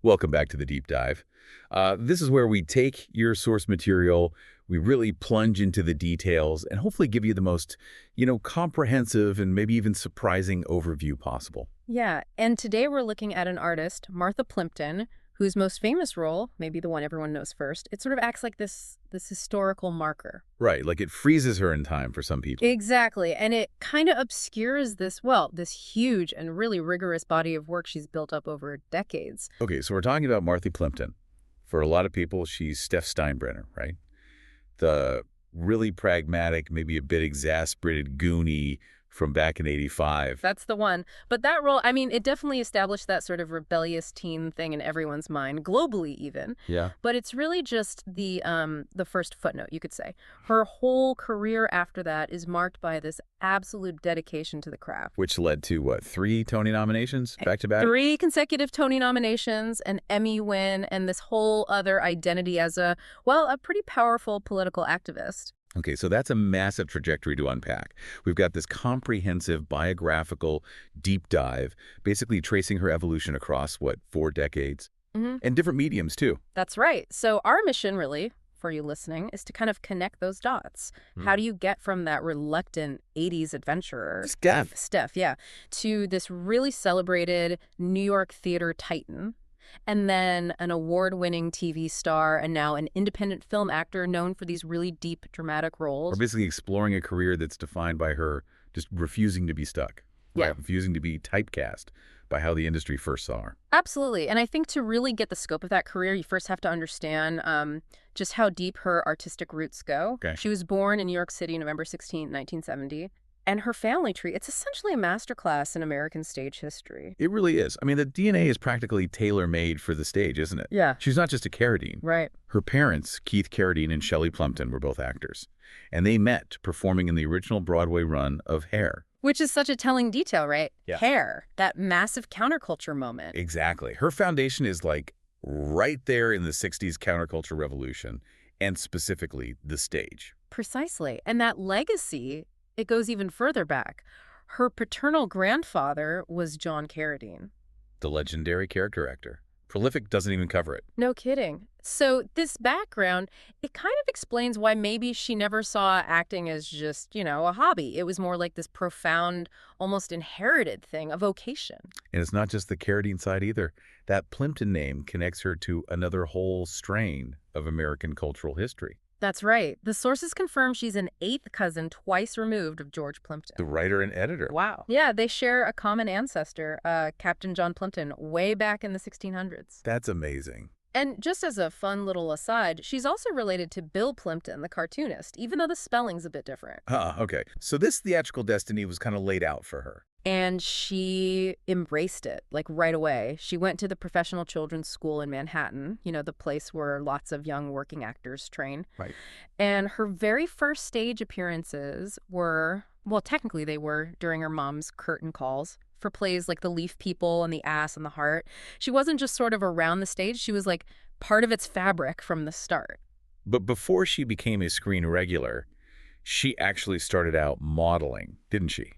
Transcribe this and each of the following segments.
Welcome back to the Deep Dive. This is where we take your source material, we really plunge into the details, and hopefully give you the most, comprehensive and maybe even surprising overview possible. Yeah, and today we're looking at an artist, Martha Plimpton, whose most famous role, maybe the one everyone knows first, it sort of acts like this historical marker. Right, like it freezes her in time for some people. Exactly, and it kind of obscures this huge and really rigorous body of work she's built up over decades. Okay, so we're talking about Martha Plimpton. For a lot of people, she's Steph Steinbrenner, right? The really pragmatic, maybe a bit exasperated Goonie from back in '85. That's the one. But that role, it definitely established that sort of rebellious teen thing in everyone's mind, globally even. Yeah. But it's really just the first footnote, you could say. Her whole career after that is marked by this absolute dedication to the craft. Which led to, what, 3 Tony nominations back to back? 3 consecutive Tony nominations, an Emmy win, and this whole other identity as a pretty powerful political activist. Okay, so that's a massive trajectory to unpack. We've got this comprehensive biographical deep dive, basically tracing her evolution across, 4 decades? Mm-hmm. And different mediums, too. That's right. So our mission, really, for you listening, is to kind of connect those dots. How do you get from that reluctant 80s adventurer, Steph, yeah, to this really celebrated New York theater titan, and then an award-winning TV star, and now an independent film actor known for these really deep, dramatic roles. Or basically exploring a career that's defined by her just refusing to be stuck. Yeah. Right? Refusing to be typecast by how the industry first saw her. Absolutely. And I think to really get the scope of that career, you first have to understand just how deep her artistic roots go. Okay. She was born in New York City, November 16, 1970. And her family tree, it's essentially a masterclass in American stage history. It really is. The DNA is practically tailor-made for the stage, isn't it? Yeah. She's not just a Carradine. Right. Her parents, Keith Carradine and Shelley Plimpton, were both actors. And they met performing in the original Broadway run of Hair. Which is such a telling detail, right? Yeah. Hair, that massive counterculture moment. Exactly. Her foundation is right there in the 60s counterculture revolution, and specifically the stage. Precisely. And that legacy, it goes even further back. Her paternal grandfather was John Carradine. The legendary character actor. Prolific doesn't even cover it. No kidding. So this background, it kind of explains why maybe she never saw acting as just, a hobby. It was more like this profound, almost inherited thing, a vocation. And it's not just the Carradine side either. That Plimpton name connects her to another whole strain of American cultural history. That's right. The sources confirm she's an 8th cousin twice removed of George Plimpton. The writer and editor. Wow. Yeah, they share a common ancestor, Captain John Plimpton, way back in the 1600s. That's amazing. And just as a fun little aside, she's also related to Bill Plimpton, the cartoonist, even though the spelling's a bit different. Okay. So this theatrical destiny was kind of laid out for her. And she embraced it, right away. She went to the Professional Children's School in Manhattan, the place where lots of young working actors train. Right. And her very first stage appearances were, technically they were during her mom's curtain calls for plays like The Leaf People and The Ass and the Heart. She wasn't just sort of around the stage. She was part of its fabric from the start. But before she became a screen regular, she actually started out modeling, didn't she?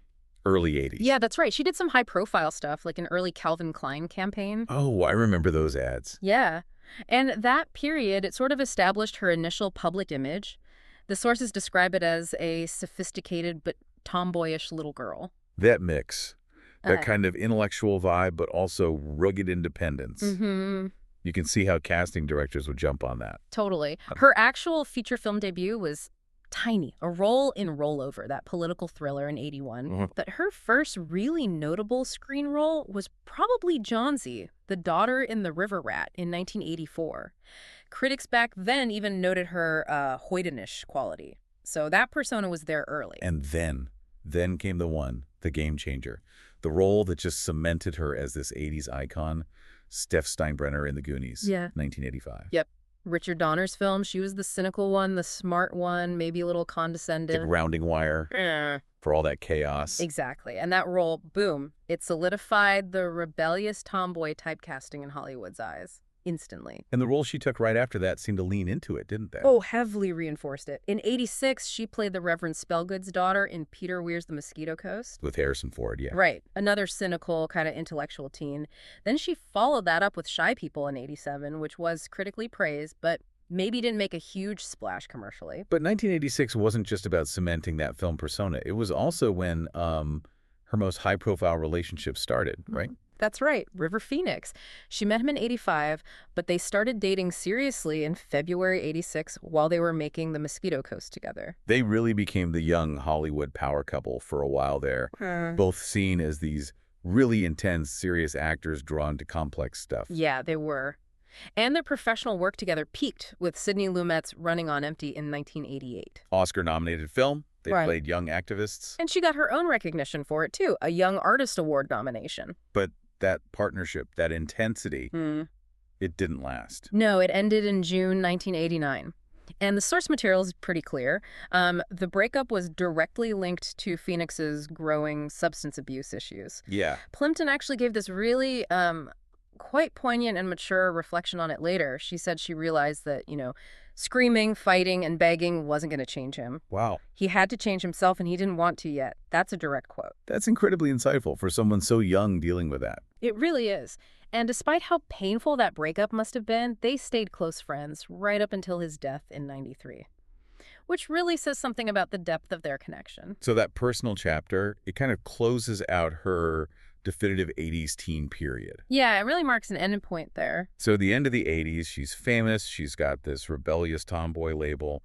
Early 80s. Yeah, that's right. She did some high-profile stuff, like an early Calvin Klein campaign. Oh, I remember those ads. Yeah. And that period, it sort of established her initial public image. The sources describe it as a sophisticated but tomboyish little girl. That mix, that kind of intellectual vibe, but also rugged independence. Mm-hmm. You can see how casting directors would jump on that. Totally. Her actual feature film debut was tiny, a role in Rollover, that political thriller in '81. Mm-hmm. But her first really notable screen role was probably Johnsy, the daughter in The River Rat in 1984. Critics back then even noted her hoydenish quality. So that persona was there early. And then came the game changer. The role that just cemented her as this 80s icon, Steph Steinbrenner in The Goonies, 1985. Yep. Richard Donner's film, she was the cynical one, the smart one, maybe a little condescending. The grounding wire for all that chaos. Exactly. And that role, boom, it solidified the rebellious tomboy typecasting in Hollywood's eyes. instantly. And the role she took right after that seemed to lean into it, didn't they? Oh, heavily reinforced it. In '86, she played the Reverend Spellgood's daughter in Peter Weir's The Mosquito Coast. With Harrison Ford, yeah. Right. Another cynical, kind of intellectual teen. Then she followed that up with Shy People in '87, which was critically praised, but maybe didn't make a huge splash commercially. But 1986 wasn't just about cementing that film persona. It was also when her most high-profile relationship started, right? That's right, River Phoenix. She met him in '85, but they started dating seriously in February '86 while they were making The Mosquito Coast together. They really became the young Hollywood power couple for a while there, both seen as these really intense, serious actors drawn to complex stuff. Yeah, they were. And their professional work together peaked with Sidney Lumet's Running on Empty in 1988. Oscar-nominated film. They Right. played young activists. And she got her own recognition for it, too, a Young Artist Award nomination. But that partnership, that intensity, it didn't last. No, it ended in June 1989. And the source material is pretty clear. The breakup was directly linked to Phoenix's growing substance abuse issues. Yeah. Plimpton actually gave this really quite poignant and mature reflection on it later. She said she realized that, screaming, fighting, and begging wasn't going to change him. Wow. He had to change himself, and he didn't want to yet. That's a direct quote. That's incredibly insightful for someone so young dealing with that. It really is. And despite how painful that breakup must have been, they stayed close friends right up until his death in '93. Which really says something about the depth of their connection. So that personal chapter, it kind of closes out her definitive 80s teen period. Yeah, it really marks an ending point there. So the end of the 80s, she's famous. She's got this rebellious tomboy label.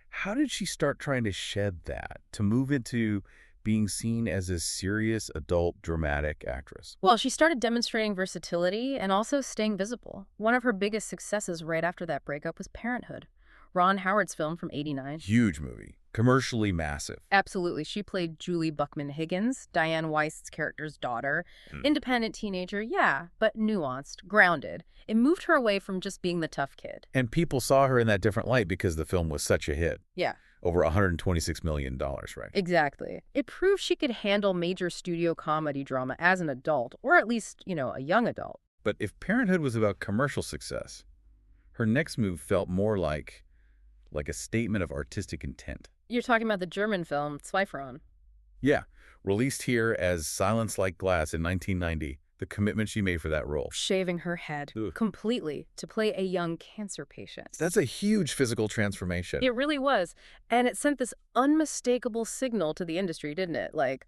How did she start trying to shed that, to move into being seen as a serious, adult, dramatic actress? Well, she started demonstrating versatility and also staying visible. One of her biggest successes right after that breakup was Parenthood, Ron Howard's film from '89. Huge movie. Commercially massive. Absolutely. She played Julie Buckman Higgins, Diane Weist's character's daughter. Independent teenager, yeah, but nuanced, grounded. It moved her away from just being the tough kid. And people saw her in that different light because the film was such a hit. Yeah. Over $126 million, right? Exactly. It proved she could handle major studio comedy drama as an adult, or at least, a young adult. But if Parenthood was about commercial success, her next move felt more like a statement of artistic intent. You're talking about the German film Zweifeln. Yeah, released here as Silence Like Glass in 1990, the commitment she made for that role. Shaving her head completely to play a young cancer patient. That's a huge physical transformation. It really was. And it sent this unmistakable signal to the industry, didn't it? Like,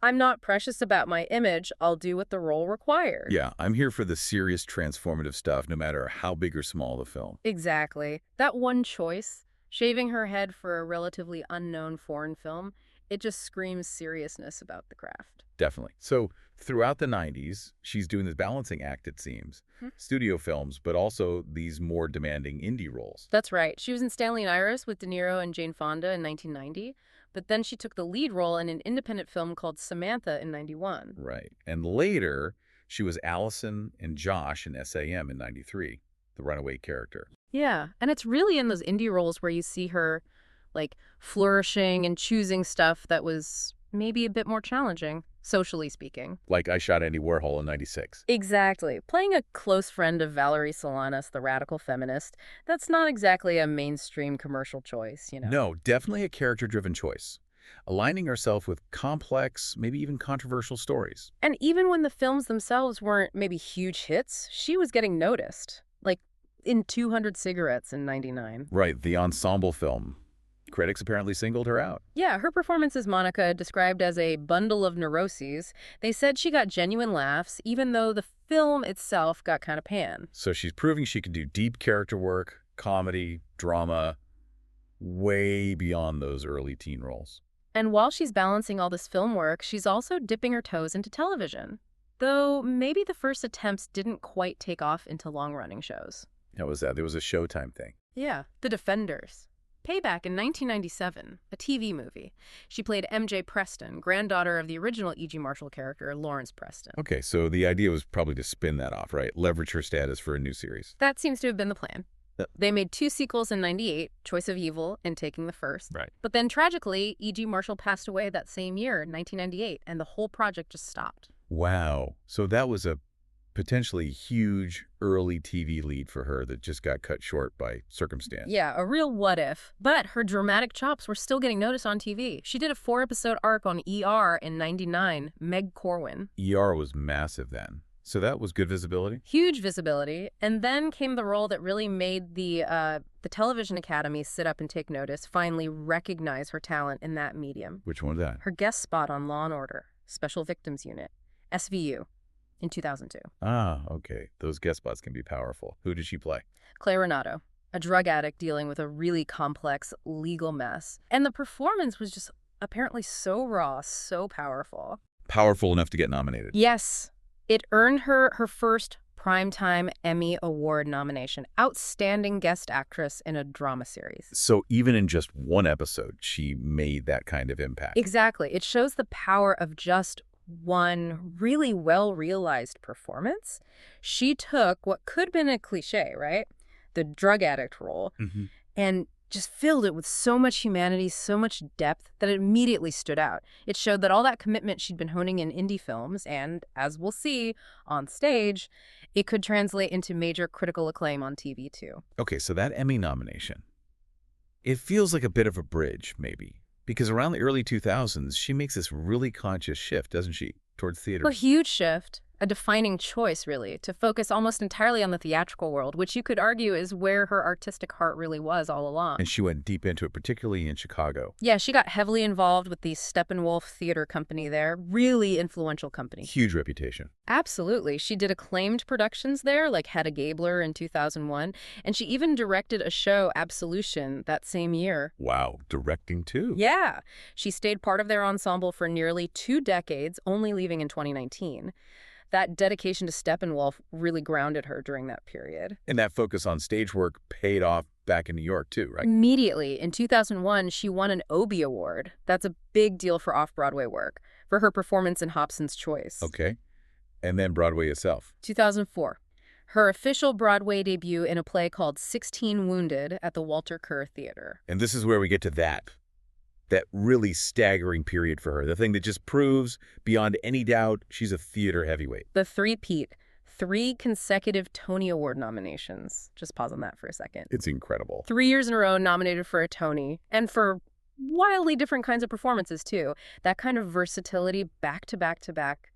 I'm not precious about my image. I'll do what the role requires. Yeah, I'm here for the serious transformative stuff, no matter how big or small the film. Exactly. That one choice, shaving her head for a relatively unknown foreign film, it just screams seriousness about the craft. Definitely. So throughout the 90s, she's doing this balancing act, it seems. Studio films, but also these more demanding indie roles. That's right. She was in Stanley and Iris with De Niro and Jane Fonda in 1990. But then she took the lead role in an independent film called Samantha in '91. Right. And later, she was Allison and Josh in SAM in '93, the runaway character. Yeah, and it's really in those indie roles where you see her, flourishing and choosing stuff that was maybe a bit more challenging, socially speaking. Like I Shot Andy Warhol in '96. Exactly. Playing a close friend of Valerie Solanas, the radical feminist, that's not exactly a mainstream commercial choice, No, definitely a character-driven choice. Aligning herself with complex, maybe even controversial stories. And even when the films themselves weren't maybe huge hits, she was getting noticed. Like in 200 Cigarettes in '99. Right, the ensemble film. Critics apparently singled her out. Yeah, her performance as Monica, described as a bundle of neuroses, they said she got genuine laughs, even though the film itself got kind of panned. So she's proving she can do deep character work, comedy, drama, way beyond those early teen roles. And while she's balancing all this film work, she's also dipping her toes into television. Though maybe the first attempts didn't quite take off into long-running shows. How was that? There was a Showtime thing. Yeah, The Defenders. Payback in 1997, a TV movie. She played MJ Preston, granddaughter of the original E.G. Marshall character, Lawrence Preston. Okay, so the idea was probably to spin that off, right? Leverage her status for a new series. That seems to have been the plan. They made 2 sequels in '98, Choice of Evil and Taking the First. Right. But then tragically, E.G. Marshall passed away that same year, 1998, and the whole project just stopped. Wow. So that was a potentially huge early TV lead for her that just got cut short by circumstance. Yeah, a real what if. But her dramatic chops were still getting noticed on TV. She did a 4-episode arc on ER in '99, Meg Corwin. ER was massive then. So that was good visibility? Huge visibility. And then came the role that really made the Television Academy sit up and take notice, finally recognize her talent in that medium. Which one was that? Her guest spot on Law & Order, Special Victims Unit, SVU, in 2002. Ah, okay. Those guest spots can be powerful. Who did she play? Claire Renato, a drug addict dealing with a really complex legal mess. And the performance was just apparently so raw, so powerful. Powerful enough to get nominated. Yes. It earned her her first Primetime Emmy Award nomination, Outstanding Guest Actress in a Drama Series. So even in just one episode, she made that kind of impact. Exactly. It shows the power of just one really well-realized performance. She took what could have been a cliche, right? The drug addict role, and just filled it with so much humanity, so much depth, that it immediately stood out. It showed that all that commitment she'd been honing in indie films, and as we'll see on stage, it could translate into major critical acclaim on TV too. Okay, so that Emmy nomination, it feels like a bit of a bridge, maybe. Because around the early 2000s, she makes this really conscious shift, doesn't she, towards theater? A huge shift. A defining choice, really, to focus almost entirely on the theatrical world, which you could argue is where her artistic heart really was all along. And she went deep into it, particularly in Chicago. Yeah, she got heavily involved with the Steppenwolf Theater Company there. Really influential company. Huge reputation. Absolutely. She did acclaimed productions there, like Hedda Gabler in 2001, and she even directed a show, Absolution, that same year. Wow, directing too? Yeah. She stayed part of their ensemble for nearly 2 decades, only leaving in 2019. That dedication to Steppenwolf really grounded her during that period. And that focus on stage work paid off back in New York, too, right? Immediately. In 2001, she won an Obie Award. That's a big deal for off-Broadway work, for her performance in Hobson's Choice. Okay. And then Broadway itself. 2004. Her official Broadway debut in a play called 16 Wounded at the Walter Kerr Theater. And this is where we get to that really staggering period for her, the thing that just proves beyond any doubt she's a theater heavyweight. The three-peat, 3 consecutive Tony Award nominations. Just pause on that for a second. It's incredible. 3 years in a row nominated for a Tony, and for wildly different kinds of performances, too. That kind of versatility back to back to back,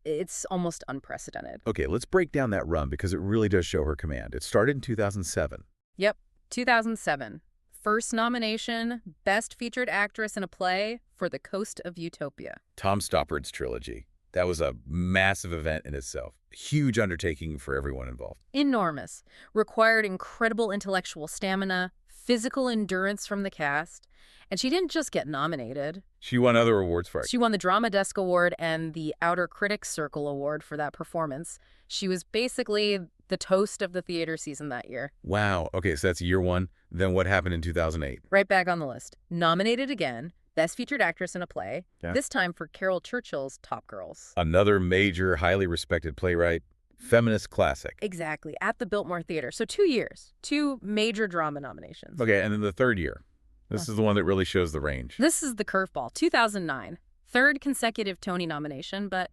it's almost unprecedented. Okay, let's break down that run because it really does show her command. It started in 2007. Yep, 2007. First nomination, Best Featured Actress in a Play for The Coast of Utopia. Tom Stoppard's trilogy. That was a massive event in itself. Huge undertaking for everyone involved. Enormous. Required incredible intellectual stamina, physical endurance from the cast. And she didn't just get nominated. She won other awards for it. She won the Drama Desk Award and the Outer Critics Circle Award for that performance. She was basically the toast of the theater season that year. Wow. Okay, so that's year one. Then what happened in 2008? Right back on the list. Nominated again, Best Featured Actress in a Play, Yeah. this time for Carol Churchill's Top Girls. Another major, highly respected playwright. Feminist classic. Exactly, at the Biltmore Theater. So 2 years, 2 major drama nominations. Okay, and then the third year. This is the one that really shows the range. This is the curveball, 2009. 3rd consecutive Tony nomination, but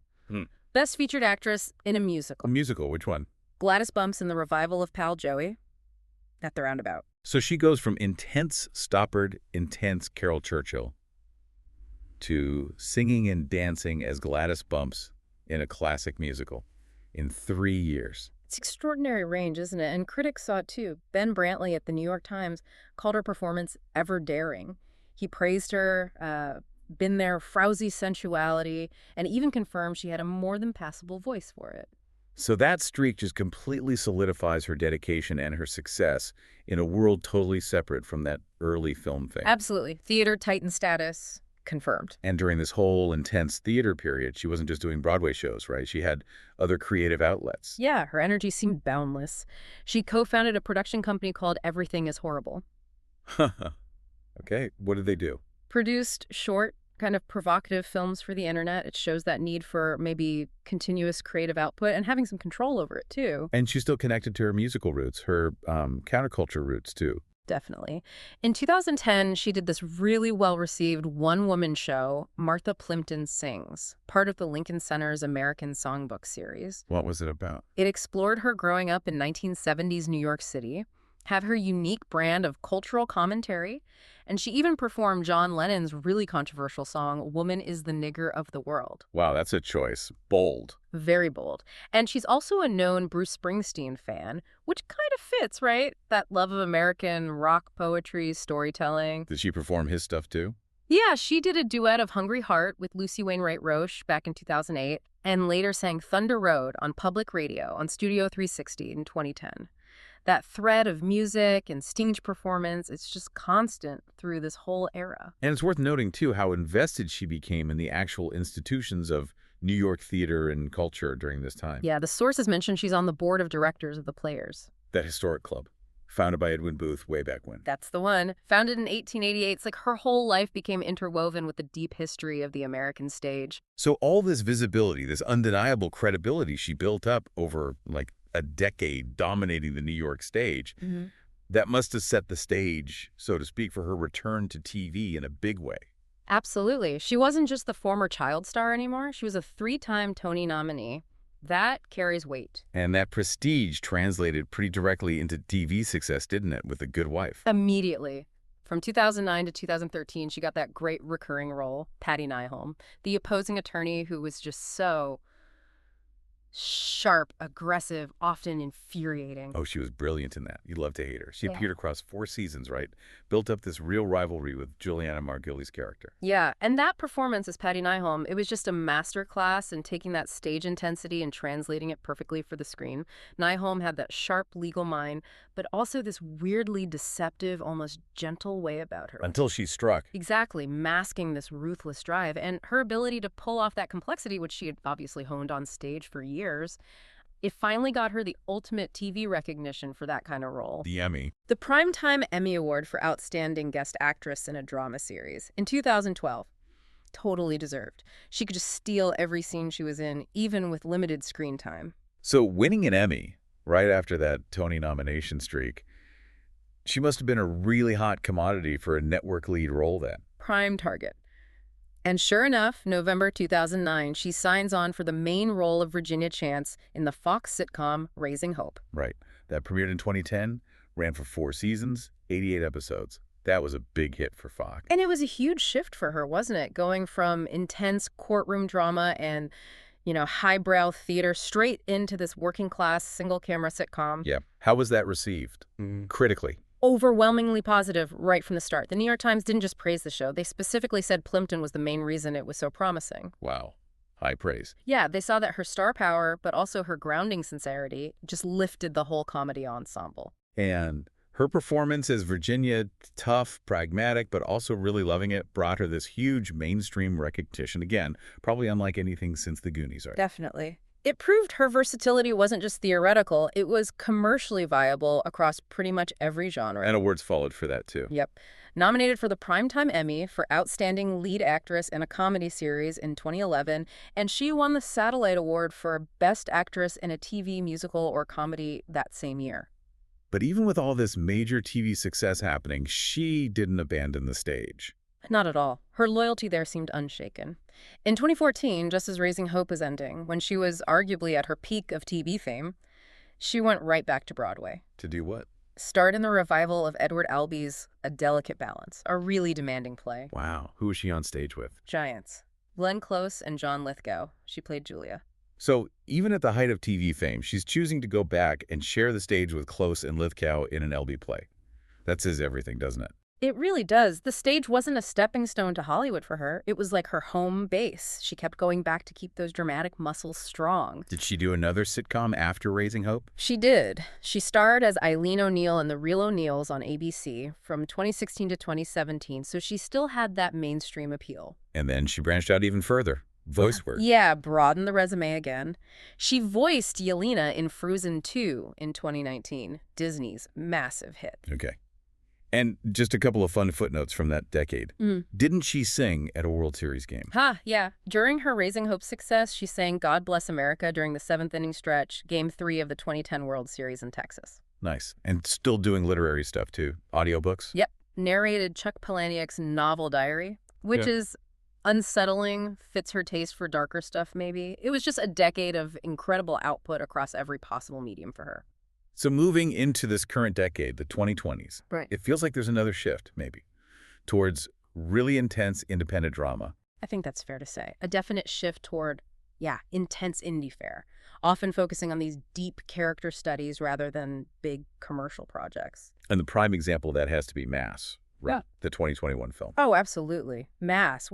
Best Featured Actress in a Musical. A musical, which one? Gladys Bumps in the revival of Pal Joey at the Roundabout. So she goes from intense Stoppard, intense Carol Churchill to singing and dancing as Gladys Bumps in a classic musical in 3 years. It's extraordinary range, isn't it? And critics saw it too. Ben Brantley at the New York Times called her performance ever daring. He praised her, been there, frowsy sensuality, and even confirmed she had a more than passable voice for it. So that streak just completely solidifies her dedication and her success in a world totally separate from that early film fame. Absolutely. Theater titan status confirmed. And during this whole intense theater period, she wasn't just doing Broadway shows, right? She had other creative outlets. Yeah, her energy seemed boundless. She co-founded a production company called Everything is Horrible. Okay, what did they do? Produced short, kind of provocative films for the internet. It shows that need for maybe continuous creative output and having some control over it, too. And she's still connected to her musical roots, her counterculture roots, too. Definitely. In 2010, she did this really well-received one-woman show, Martha Plimpton Sings, part of the Lincoln Center's American Songbook series. What was it about? It explored her growing up in 1970s New York City, have her unique brand of cultural commentary, and she even performed John Lennon's really controversial song, Woman is the Nigger of the World. Wow, that's a choice. Bold. Very bold. And she's also a known Bruce Springsteen fan, which kind of fits, right? That love of American rock poetry, storytelling. Did she perform his stuff too? Yeah, she did a duet of Hungry Heart with Lucy Wainwright Roche back in 2008, and later sang Thunder Road on public radio on Studio 360 in 2010. That thread of music and stage performance, it's just constant through this whole era. And it's worth noting, too, how invested she became in the actual institutions of New York theater and culture during this time. Yeah, the sources mention she's on the board of directors of the Players. That historic club, founded by Edwin Booth way back when. That's the one. Founded in 1888, it's like her whole life became interwoven with the deep history of the American stage. So all this visibility, this undeniable credibility she built up over, like, a decade dominating the New York stage, that must have set the stage, so to speak, for her return to TV in a big way. Absolutely. She wasn't just the former child star anymore. She was a 3-time Tony nominee. That carries weight. And that prestige translated pretty directly into TV success, didn't it, with The Good Wife? Immediately. From 2009 to 2013, she got that great recurring role, Patty Nyholm, the opposing attorney who was just so sharp, aggressive, often infuriating. Oh, she was brilliant in that. You'd love to hate her. She appeared across 4 seasons, right? Built up this real rivalry with Juliana Margulies' character. Yeah, and that performance as Patty Nyholm, it was just a masterclass in taking that stage intensity and translating it perfectly for the screen. Nyholm had that sharp legal mind, but also this weirdly deceptive, almost gentle way about her. Until she struck. Exactly, masking this ruthless drive. And her ability to pull off that complexity, which she had obviously honed on stage for years, it finally got her the ultimate TV recognition for that kind of role. The Emmy. The Primetime Emmy Award for Outstanding Guest Actress in a Drama Series in 2012. Totally deserved. She could just steal every scene she was in, even with limited screen time. So winning an Emmy right after that Tony nomination streak, she must have been a really hot commodity for a network lead role then. Prime target. And sure enough, November 2009, she signs on for the main role of Virginia Chance in the Fox sitcom Raising Hope. Right. That premiered in 2010, ran for 4 seasons, 88 episodes. That was a big hit for Fox. And it was a huge shift for her, wasn't it? Going from intense courtroom drama and, highbrow theater straight into this working-class single-camera sitcom. Yeah. How was that received? Critically. Overwhelmingly positive right from the start. The New York Times didn't just praise the show. They specifically said Plimpton was the main reason it was so promising. Wow. High praise. Yeah, they saw that her star power, but also her grounding sincerity, just lifted the whole comedy ensemble. And her performance as Virginia, tough, pragmatic, but also really loving it, brought her this huge mainstream recognition. Again, probably unlike anything since the Goonies, right? Definitely. It proved her versatility wasn't just theoretical, it was commercially viable across pretty much every genre. And awards followed for that, too. Yep. Nominated for the Primetime Emmy for Outstanding Lead Actress in a Comedy Series in 2011, and she won the Satellite Award for Best Actress in a TV musical or comedy that same year. But even with all this major TV success happening, she didn't abandon the stage. Not at all. Her loyalty there seemed unshaken. In 2014, just as Raising Hope was ending, when she was arguably at her peak of TV fame, she went right back to Broadway. To do what? Starred in the revival of Edward Albee's A Delicate Balance, a really demanding play. Wow. Who was she on stage with? Giants. Glenn Close and John Lithgow. She played Julia. So even at the height of TV fame, she's choosing to go back and share the stage with Close and Lithgow in an LB play. That says everything, doesn't it? It really does. The stage wasn't a stepping stone to Hollywood for her. It was like her home base. She kept going back to keep those dramatic muscles strong. Did she do another sitcom after Raising Hope? She did. She starred as Eileen O'Neill in The Real O'Neills on ABC from 2016 to 2017, so she still had that mainstream appeal. And then she branched out even further. Voice work. Yeah, broaden the resume again. She voiced Yelena in Frozen 2 in 2019, Disney's massive hit. Okay. And just a couple of fun footnotes from that decade. Didn't she sing at a World Series game? Yeah. During her Raising Hope success, she sang God Bless America during the 7th inning stretch, Game 3 of the 2010 World Series in Texas. Nice. And still doing literary stuff, too. Audiobooks? Yep. Narrated Chuck Palahniuk's novel diary, which is unsettling, fits her taste for darker stuff, maybe. It was just a decade of incredible output across every possible medium for her. So moving into this current decade, the 2020s, Right. it feels like there's another shift, maybe, towards really intense independent drama. I think that's fair to say. A definite shift toward, intense indie fare, often focusing on these deep character studies rather than big commercial projects. And the prime example of that has to be Mass, right? Yeah. The 2021 film. Oh, absolutely. Mass,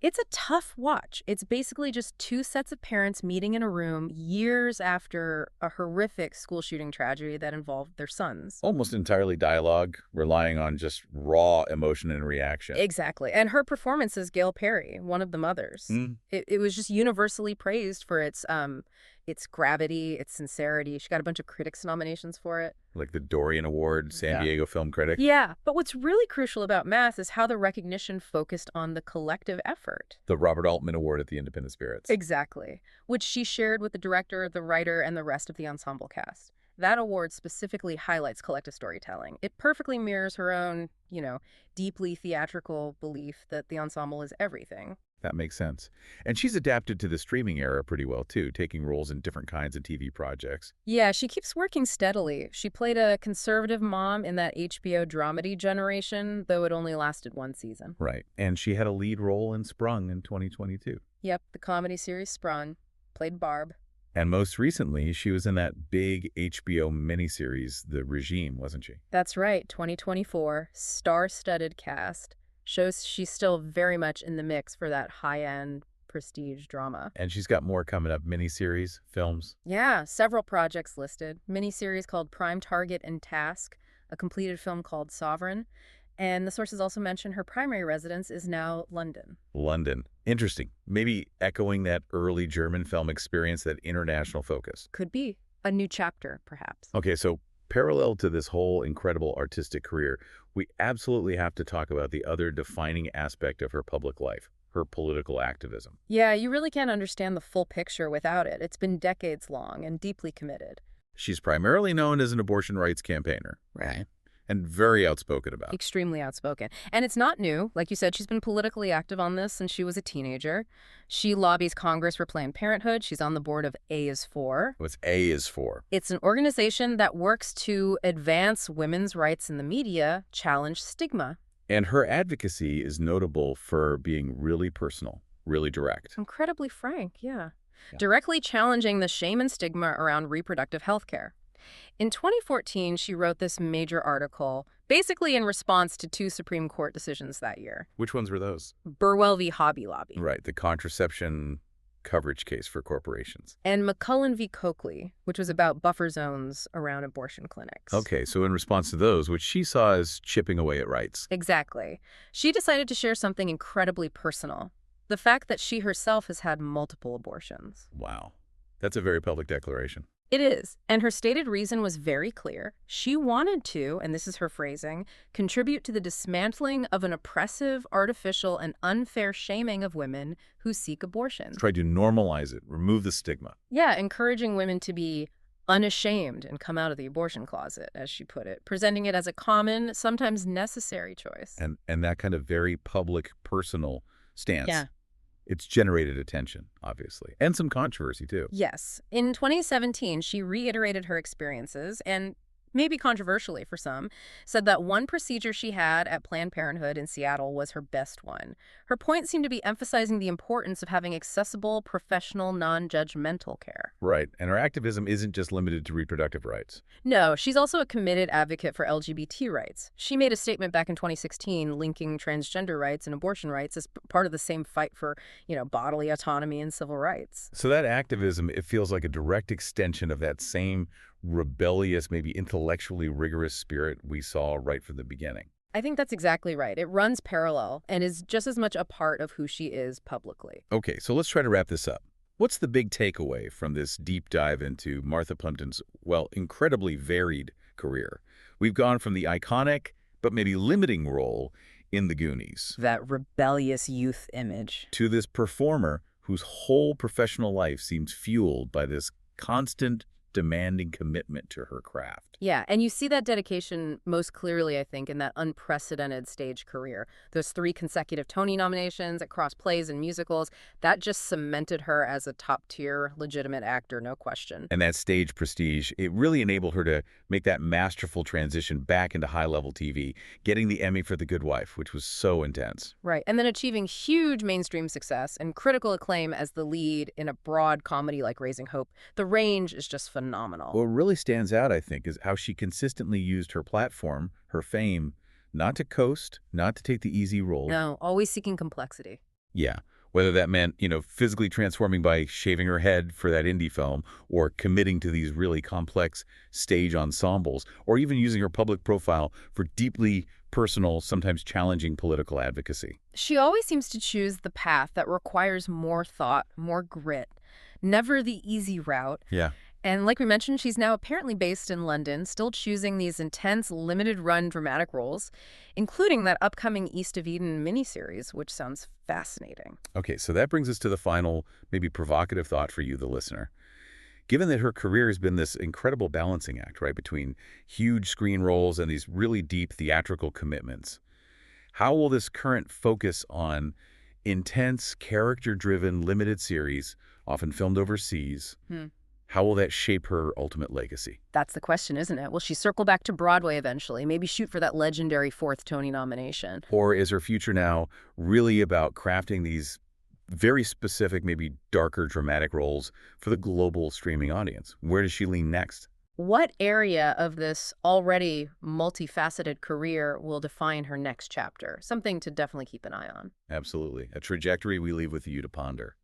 it's a tough watch. It's basically just two sets of parents meeting in a room years after a horrific school shooting tragedy that involved their sons. Almost entirely dialogue, relying on just raw emotion and reaction. Exactly. And her performance as Gail Perry, one of the mothers. It was just universally praised for its gravity, its sincerity. She got a bunch of critics nominations for it. Like the Dorian Award, San Diego Film Critic. Yeah, but what's really crucial about Mass is how the recognition focused on the collective effort. The Robert Altman Award at the Independent Spirits. Exactly, which she shared with the director, the writer, and the rest of the ensemble cast. That award specifically highlights collective storytelling. It perfectly mirrors her own, deeply theatrical belief that the ensemble is everything. That makes sense. And she's adapted to the streaming era pretty well, too, taking roles in different kinds of TV projects. Yeah, she keeps working steadily. She played a conservative mom in that HBO dramedy generation, though it only lasted one season. Right. And she had a lead role in Sprung in 2022. Yep, the comedy series Sprung. Played Barb. And most recently, she was in that big HBO miniseries, The Regime, wasn't she? That's right, 2024, star-studded cast. Shows she's still very much in the mix for that high-end prestige drama. And she's got more coming up, miniseries, films. Yeah, several projects listed. Miniseries called Prime Target and Task, a completed film called Sovereign, and the sources also mention her primary residence is now London. London. Interesting. Maybe echoing that early German film experience, that international focus. Could be. A new chapter, perhaps. Okay, so parallel to this whole incredible artistic career, we absolutely have to talk about the other defining aspect of her public life, her political activism. Yeah, you really can't understand the full picture without it. It's been decades long and deeply committed. She's primarily known as an abortion rights campaigner. Right. And very outspoken about it. Extremely outspoken. And it's not new. Like you said, she's been politically active on this since she was a teenager. She lobbies Congress for Planned Parenthood. She's on the board of A is For. What's A is For? It's an organization that works to advance women's rights in the media, challenge stigma. And her advocacy is notable for being really personal, really direct. Incredibly frank, yeah. Directly challenging the shame and stigma around reproductive health care. In 2014, she wrote this major article, basically in response to two Supreme Court decisions that year. Which ones were those? Burwell v. Hobby Lobby. Right, the contraception coverage case for corporations. And McCullen v. Coakley, which was about buffer zones around abortion clinics. Okay, so in response to those, which she saw as chipping away at rights. Exactly. She decided to share something incredibly personal. The fact that she herself has had multiple abortions. Wow. That's a very public declaration. It is, and her stated reason was very clear. She wanted to, and this is her phrasing, contribute to the dismantling of an oppressive, artificial, and unfair shaming of women who seek abortion. Try to normalize it, remove the stigma. Yeah, encouraging women to be unashamed and come out of the abortion closet, as she put it, presenting it as a common, sometimes necessary choice. And that kind of very public, personal stance. Yeah. It's generated attention, obviously, and some controversy, too. Yes. In 2017, she reiterated her experiences and, maybe controversially for some, said that one procedure she had at Planned Parenthood in Seattle was her best one. Her point seemed to be emphasizing the importance of having accessible, professional, non-judgmental care. Right. And her activism isn't just limited to reproductive rights. No, she's also a committed advocate for LGBT rights. She made a statement back in 2016 linking transgender rights and abortion rights as part of the same fight for, bodily autonomy and civil rights. So that activism, it feels like a direct extension of that same rebellious, maybe intellectually rigorous spirit we saw right from the beginning. I think that's exactly right. It runs parallel and is just as much a part of who she is publicly. Okay, so let's try to wrap this up. What's the big takeaway from this deep dive into Martha Plimpton's, incredibly varied career? We've gone from the iconic, but maybe limiting role in the Goonies. That rebellious youth image. To this performer whose whole professional life seems fueled by this constant demanding commitment to her craft. Yeah, and you see that dedication most clearly, I think, in that unprecedented stage career. Those 3 consecutive Tony nominations across plays and musicals, that just cemented her as a top-tier, legitimate actor, no question. And that stage prestige, it really enabled her to make that masterful transition back into high-level TV, getting the Emmy for The Good Wife, which was so intense. Right, and then achieving huge mainstream success and critical acclaim as the lead in a broad comedy like Raising Hope. The range is just phenomenal. What really stands out, I think, is how she consistently used her platform, her fame, not to coast, not to take the easy roles. No, always seeking complexity. Yeah. Whether that meant, physically transforming by shaving her head for that indie film, or committing to these really complex stage ensembles, or even using her public profile for deeply personal, sometimes challenging political advocacy. She always seems to choose the path that requires more thought, more grit. Never the easy route. Yeah. And like we mentioned, she's now apparently based in London, still choosing these intense, limited-run dramatic roles, including that upcoming East of Eden miniseries, which sounds fascinating. Okay, so that brings us to the final, maybe provocative thought for you, the listener. Given that her career has been this incredible balancing act, right, between huge screen roles and these really deep theatrical commitments, how will this current focus on intense, character-driven, limited series, often filmed overseas, how will that shape her ultimate legacy? That's the question, isn't it? Will she circle back to Broadway eventually, maybe shoot for that legendary 4th Tony nomination? Or is her future now really about crafting these very specific, maybe darker, dramatic roles for the global streaming audience? Where does she lean next? What area of this already multifaceted career will define her next chapter? Something to definitely keep an eye on. Absolutely. A trajectory we leave with you to ponder.